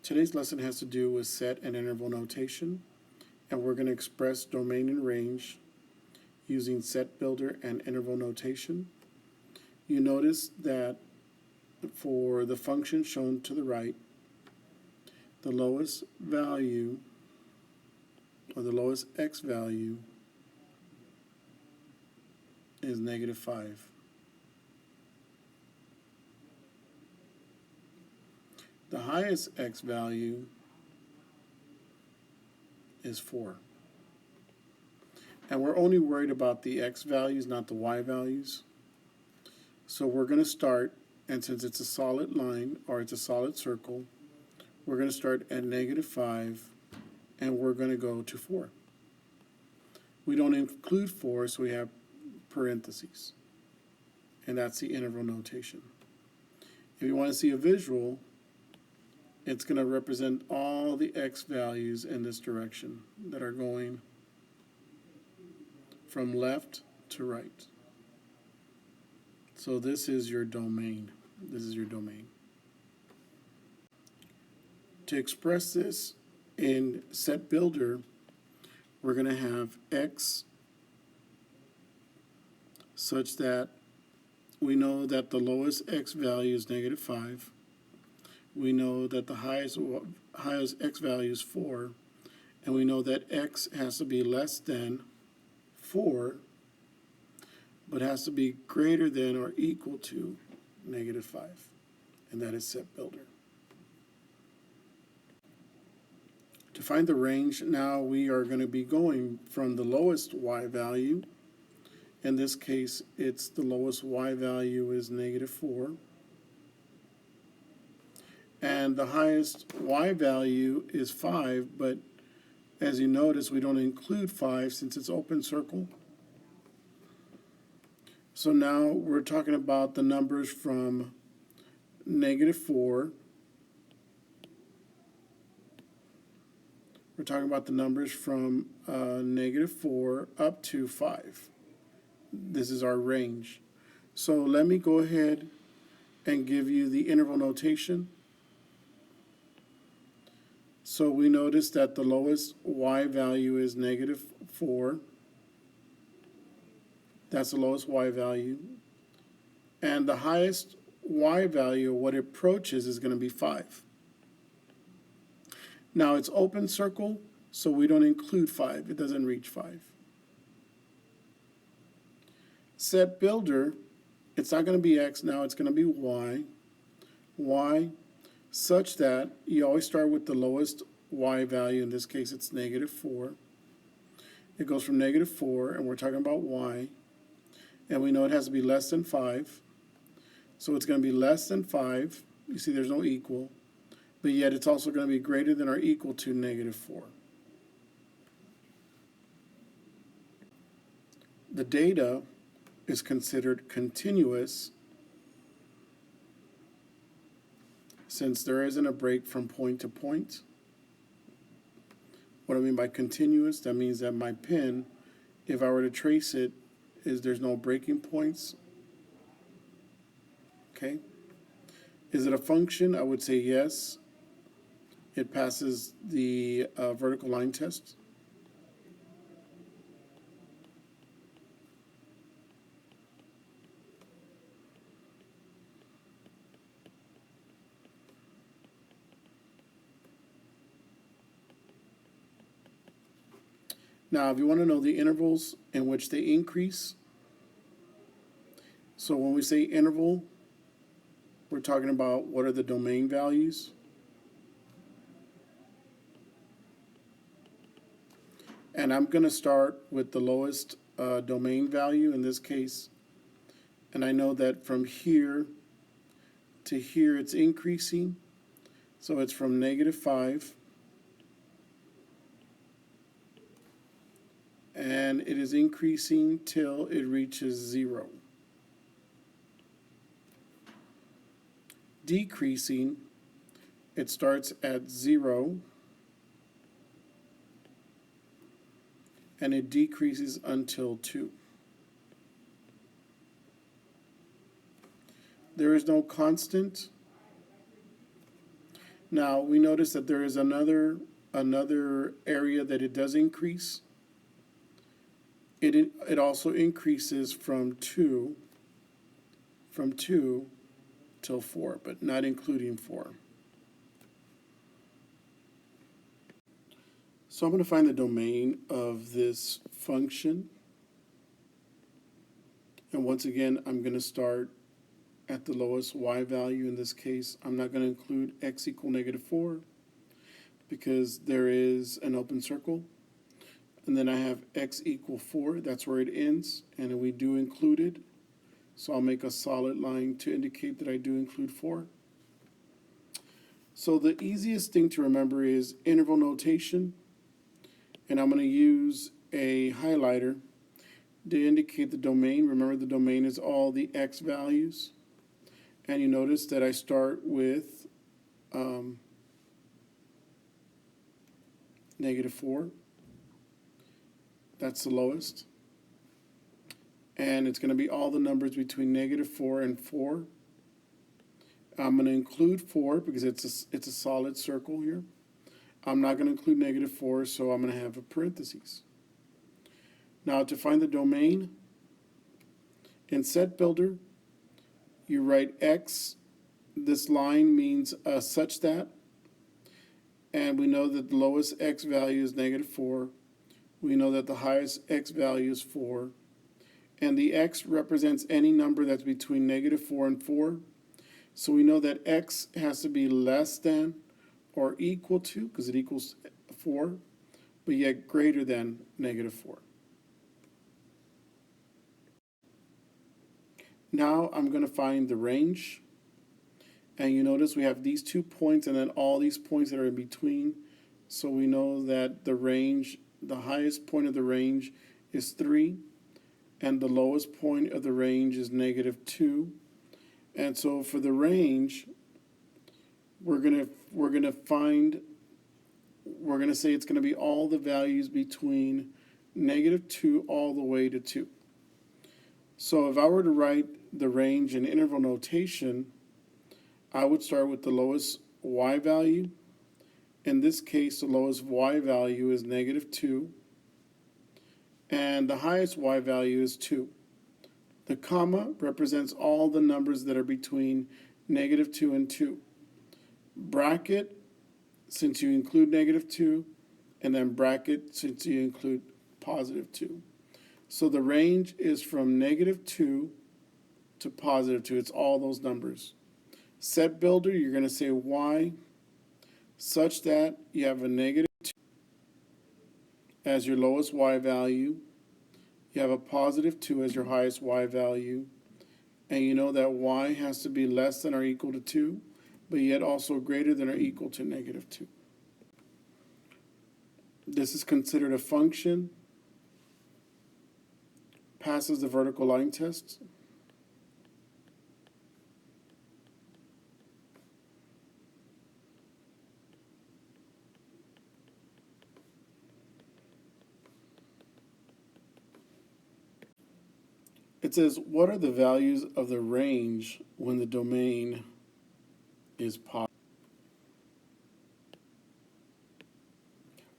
Today's lesson has to do with set and interval notation, and we're going to express domain and range using set builder and interval notation. You notice that for the function shown to the right, the lowest value, or the lowest x value, is -5. The highest x value is 4. And we're only worried about the x values, not the y values. So we're going to start, and since it's a solid line, or it's a solid circle, we're going to start at -5, and we're going to go to 4. We don't include 4, so we have parentheses. And that's the interval notation. If you want to see a visual, it's going to represent all the x values in this direction that are going from left to right. So this is your domain. This is your domain. To express this in set builder, we're going to have x such that we know that the lowest x value is -5. We know that the highest x value is 4, and we know that x has to be less than 4, but has to be greater than or equal to -5, and that is set builder. To find the range, now we are going to be going from the lowest y value. In this case, it's the lowest y value is -4. And the highest y value is 5, but as you notice, we don't include 5 since it's open circle. So now we're talking about the numbers from -4. We're talking about the numbers from -4 up to 5. This is our range. So let me go ahead and give you the interval notation. So we notice that the lowest y value is -4. That's the lowest y value. And the highest y value, what it approaches, is going to be 5. Now it's open circle, so we don't include 5. It doesn't reach 5. Set builder, it's not going to be x now, it's going to be y. Y such that you always start with the lowest y value. In this case, it's -4. It goes from -4, and we're talking about y. And we know it has to be less than 5. So it's going to be less than 5. You see there's no equal. But yet it's also going to be greater than or equal to -4. The data is considered continuous since there isn't a break from point to point. What I mean by continuous, that means that my pen, if I were to trace it, there's no breaking points. Okay? Is it a function? I would say yes. It passes the vertical line test. Now, if you want to know the intervals in which they increase, so when we say interval, we're talking about what are the domain values. And I'm going to start with the lowest domain value in this case. And I know that from here to here it's increasing. So it's from -5. And it is increasing till it reaches 0. Decreasing, it starts at 0 and it decreases until 2. There is no constant. Now we notice that there is another area that it does increase. It also increases from 2 till 4, but not including 4. So I'm going to find the domain of this function. And once again, I'm going to start at the lowest y value. In this case, I'm not going to include x equal -4 because there is an open circle. And then I have x equal 4. That's where it ends. And we do include it. So I'll make a solid line to indicate that I do include 4. So the easiest thing to remember is interval notation. And I'm going to use a highlighter to indicate the domain. Remember, the domain is all the x values. And you notice that I start with -4. That's the lowest. And it's going to be all the numbers between -4 and 4. I'm going to include 4 because it's a solid circle here. I'm not going to include -4, so I'm going to have a parentheses. Now to find the domain, in Set Builder, you write x. This line means such that. And we know that the lowest x value is -4. We know that the highest x value is 4. And the x represents any number that's between -4 and 4. So we know that x has to be less than or equal to, because it equals 4, but yet greater than -4. Now I'm going to find the range. And you notice we have these 2 points and then all these points that are in between. So we know that the range, the highest point of the range is 3. And the lowest point of the range is -2. And so for the range, we're gonna say it's gonna be all the values between -2 all the way to 2. So if I were to write the range in interval notation, I would start with the lowest y value. In this case, the lowest y value is -2. And the highest y value is 2. The comma represents all the numbers that are between -2 and 2. Bracket, since you include -2, and then bracket, since you include +2. So the range is from -2 to +2. It's all those numbers. Set Builder, you're going to say y such that you have a -2 as your lowest y value. You have a +2 as your highest y value. And you know that y has to be less than or equal to 2, but yet also greater than or equal to -2. This is considered a function. Passes the vertical line test. It says, what are the values of the range when the domain is positive?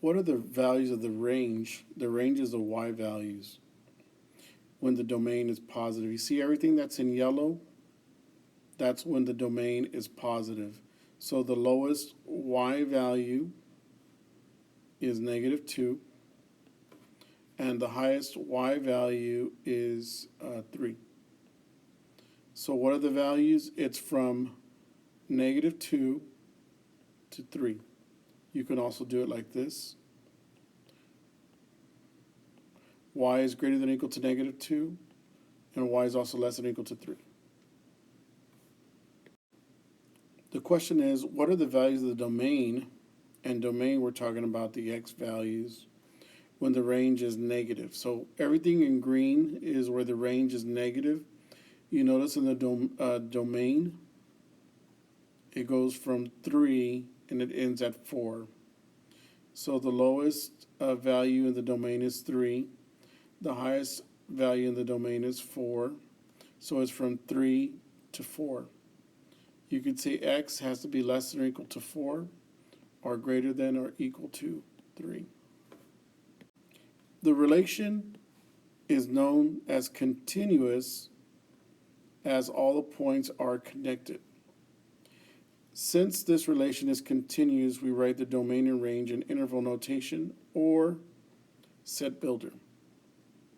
What are the values of the range? The range is the y values when the domain is positive. You see everything that's in yellow? That's when the domain is positive. So the lowest y value is -2. And the highest y value is 3. So what are the values? It's from -2 to 3. You can also do it like this. Y is greater than or equal to -2, and y is also less than or equal to 3. The question is, what are the values of the domain? And domain, we're talking about the x values when the range is negative. So everything in green is where the range is negative. You notice in the domain, it goes from 3 and it ends at 4. So the lowest value in the domain is 3. The highest value in the domain is 4. So it's from 3 to 4. You could say x has to be less than or equal to 4 or greater than or equal to 3. The relation is known as continuous as all the points are connected. Since this relation is continuous, we write the domain and range in interval notation or set builder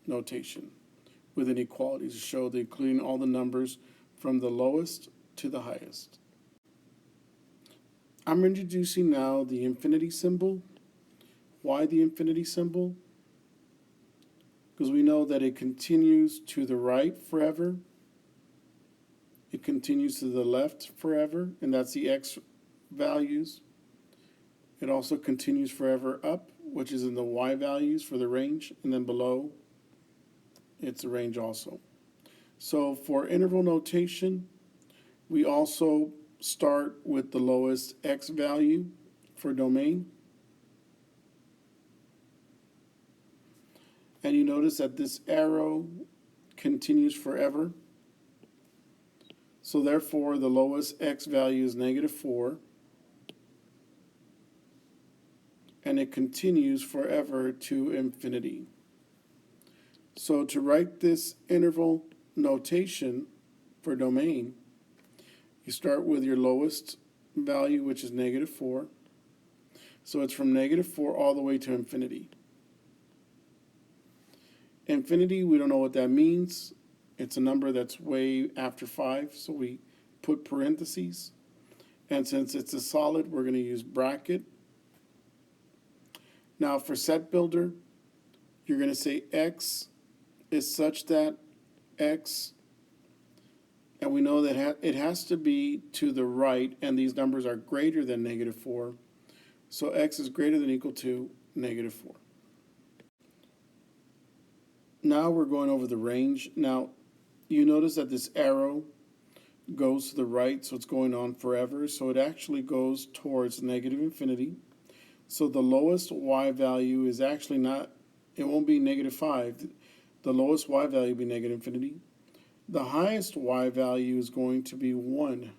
notation with inequalities to show that including all the numbers from the lowest to the highest. I'm introducing now the infinity symbol. Why the infinity symbol? Because we know that it continues to the right forever. It continues to the left forever, and that's the x values. It also continues forever up, which is in the y values for the range, and then below, it's the range also. So for interval notation, we also start with the lowest x value for domain. And you notice that this arrow continues forever. So therefore, the lowest x value is -4. And it continues forever to infinity. So to write this interval notation for domain, you start with your lowest value, which is -4. So it's from -4 all the way to infinity. Infinity, we don't know what that means. It's a number that's way after 5, so we put parentheses. And since it's a solid, we're going to use bracket. Now for set builder, you're going to say x is such that x, and we know that it has to be to the right, and these numbers are greater than -4. So x is greater than or equal to -4. Now we're going over the range. Now you notice that this arrow goes to the right, so it's going on forever. So it actually goes towards -infinity. So the lowest y value is actually not, it won't be -5. The lowest y value will be -infinity. The highest y value is going to be 1.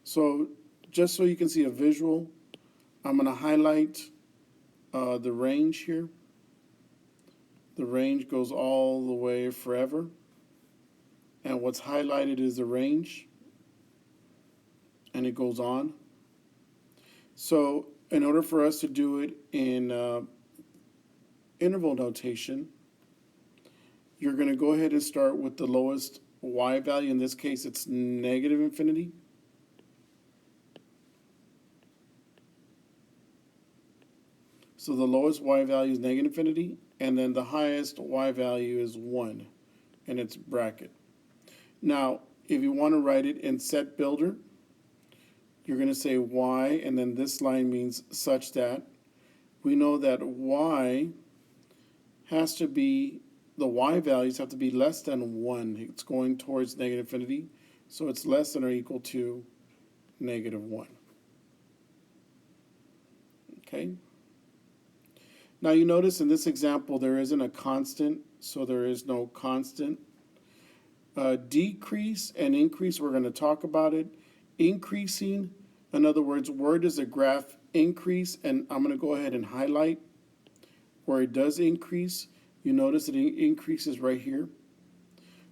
So just so you can see a visual, I'm going to highlight the range here. The range goes all the way forever. And what's highlighted is the range. And it goes on. So in order for us to do it in interval notation, you're going to go ahead and start with the lowest y value. In this case, it's -infinity. So the lowest y value is -infinity, and then the highest y value is 1, and it's bracket. Now, if you want to write it in set builder, you're going to say y, and then this line means such that. We know that y has to be, the y values have to be less than 1. It's going towards -infinity, so it's less than or equal to -1. Okay? Now you notice in this example there isn't a constant, so there is no constant. Decrease and increase, we're going to talk about it. Increasing, in other words, where does the graph increase? And I'm going to go ahead and highlight where it does increase. You notice that it increases right here.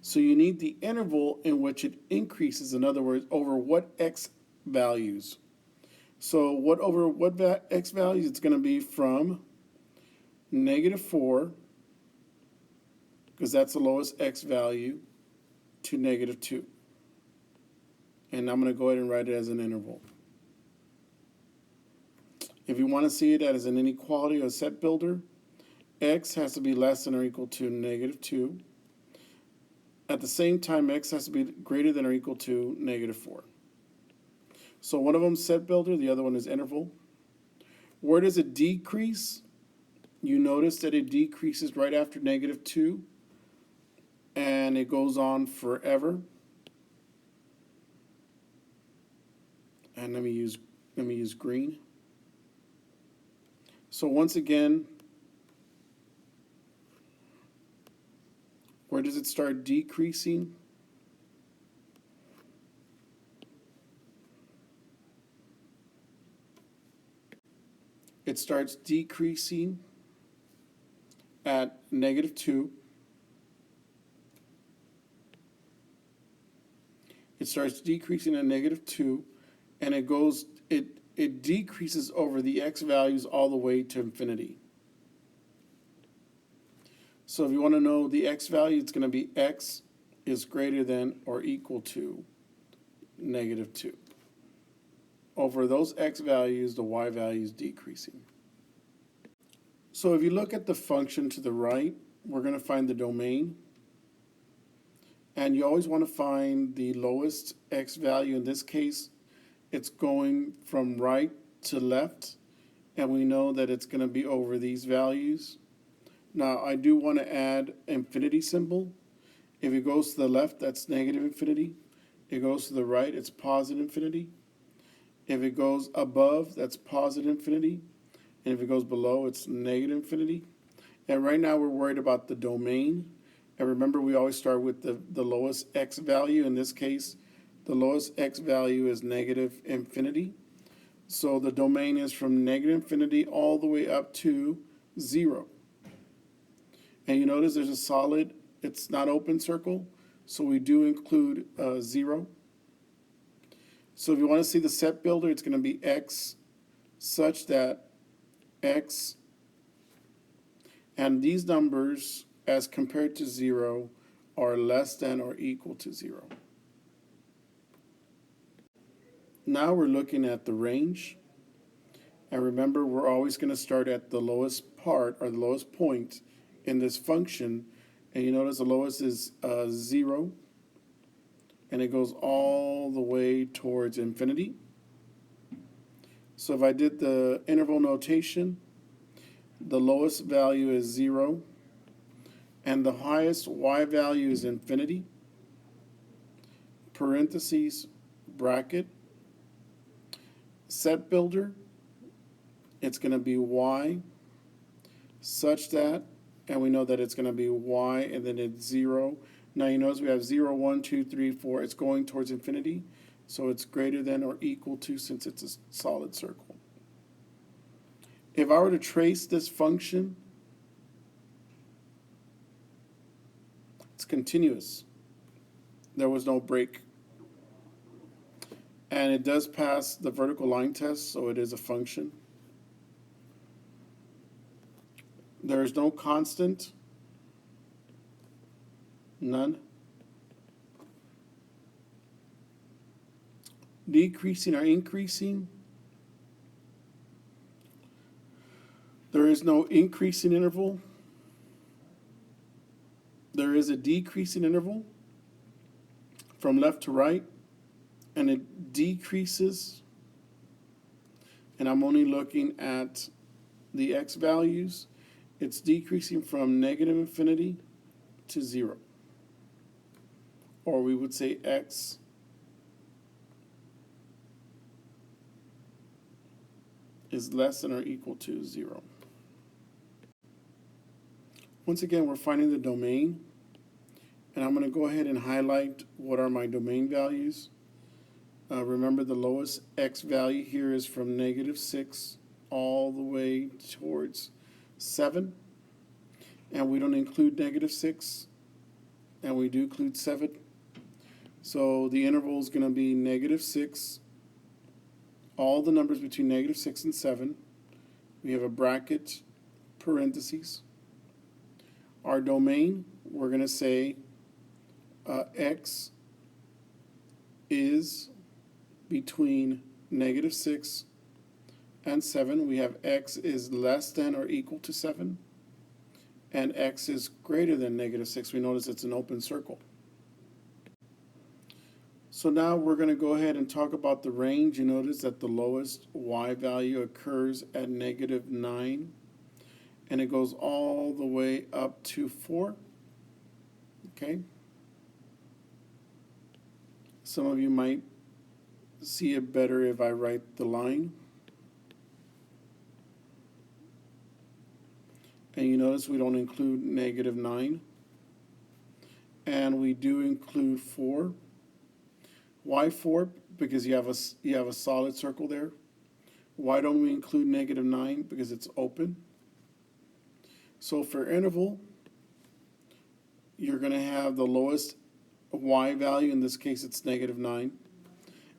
So you need the interval in which it increases, in other words, over what x values. So what over what x values? It's going to be from -4, because that's the lowest x value, to -2. And I'm going to go ahead and write it as an interval. If you want to see it as an inequality or set builder, x has to be less than or equal to -2. At the same time, x has to be greater than or equal to -4. So one of them is set builder, the other one is interval. Where does it decrease? You notice that it decreases right after -2, and it goes on forever. And let me use green. So once again, where does it start decreasing? it starts decreasing at -2. It starts decreasing at -2, and it decreases over the x values all the way to infinity. So if you want to know the x value, it's going to be x is greater than or equal to -2. Over those x values, the y value is decreasing. So if you look at the function to the right, we're going to find the domain. And you always want to find the lowest x value. In this case, it's going from right to left, and we know that it's going to be over these values. Now, I do want to add infinity symbol. If it goes to the left, that's negative infinity. If it goes to the right, it's positive infinity. If it goes above, that's positive infinity. And if it goes below, it's negative infinity. And right now, we're worried about the domain. And remember, we always start with the lowest x value. In this case, the lowest x value is negative infinity. So the domain is from negative infinity all the way up to 0. And you notice there's a solid, it's not open circle, so we do include 0. So if you want to see the set builder, it's going to be x such that x, and these numbers as compared to 0 are less than or equal to 0. Now we're looking at the range. And remember, we're always going to start at the lowest part or the lowest point in this function. And you notice the lowest is 0. And it goes all the way towards infinity. So if I did the interval notation, the lowest value is 0. And the highest y value is infinity, parentheses, bracket, set builder, it's going to be y such that, and we know that it's going to be y and then it's 0. Now you notice we have 0, 1, 2, 3, 4. It's going towards infinity, so it's greater than or equal to since it's a solid circle. If I were to trace this function, it's continuous. There was no break. And it does pass the vertical line test, so it is a function. There is no constant, none. Decreasing or increasing, there is no increasing interval. There is a decreasing interval from left to right, and it decreases, and I'm only looking at the x values. It's decreasing from negative infinity to 0. Or we would say x is less than or equal to 0. Once again, we're finding the domain, and I'm going to go ahead and highlight what are my domain values. Remember, the lowest x value here is from -6 all the way towards 7, and we don't include -6, and we do include 7. So the interval is going to be -6, all the numbers between -6 and 7. We have a bracket, parentheses. Our domain, we're going to say x is between -6 and 7. We have x is less than or equal to 7. And x is greater than -6. We notice it's an open circle. So now we're going to go ahead and talk about the range. You notice that the lowest y value occurs at -9. And it goes all the way up to 4. Okay? Some of you might see it better if I write the line. And you notice we don't include -9. And we do include 4. Why 4? Because you have a solid circle there. Why don't we include negative 9? Because it's open. So for interval, you're going to have the lowest y value, in this case it's negative 9,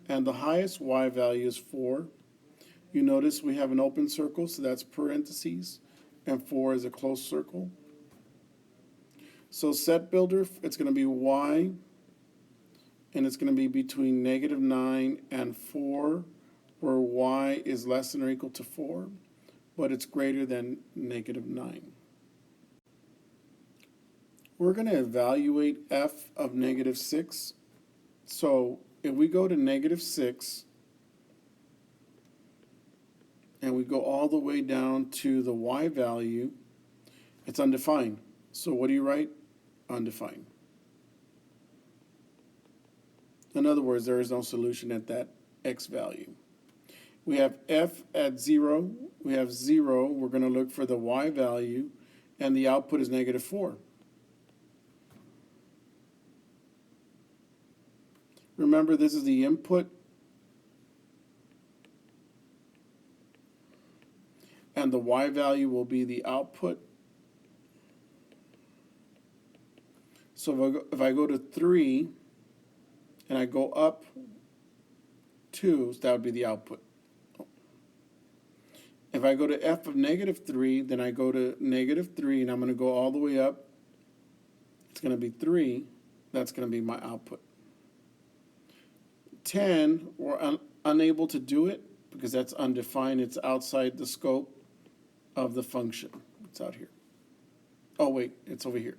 and the highest y value is 4. You notice we have an open circle, so that's parentheses, and 4 is a closed circle. So set builder, it's going to be y, and it's going to be between negative 9 and 4, where y is less than or equal to 4, but it's greater than negative 9. We're going to evaluate f of negative 6. So if we go to negative 6, and we go all the way down to the y value, it's undefined. So what do you write? Undefined. In other words, there is no solution at that x value. We have f at 0. We have 0. We're going to look for the y value, and the output is negative 4. Remember, this is the input, and the y value will be the output. So if I go to 3, and I go up 2, so that would be the output. If I go to f of negative 3, then I go to negative 3, and I'm going to go all the way up. It's going to be 3. That's going to be my output. 10, we're unable to do it because that's undefined. It's outside the scope of the function. It's out here. Oh, wait, it's over here.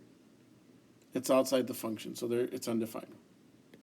It's outside the function, so there, it's undefined.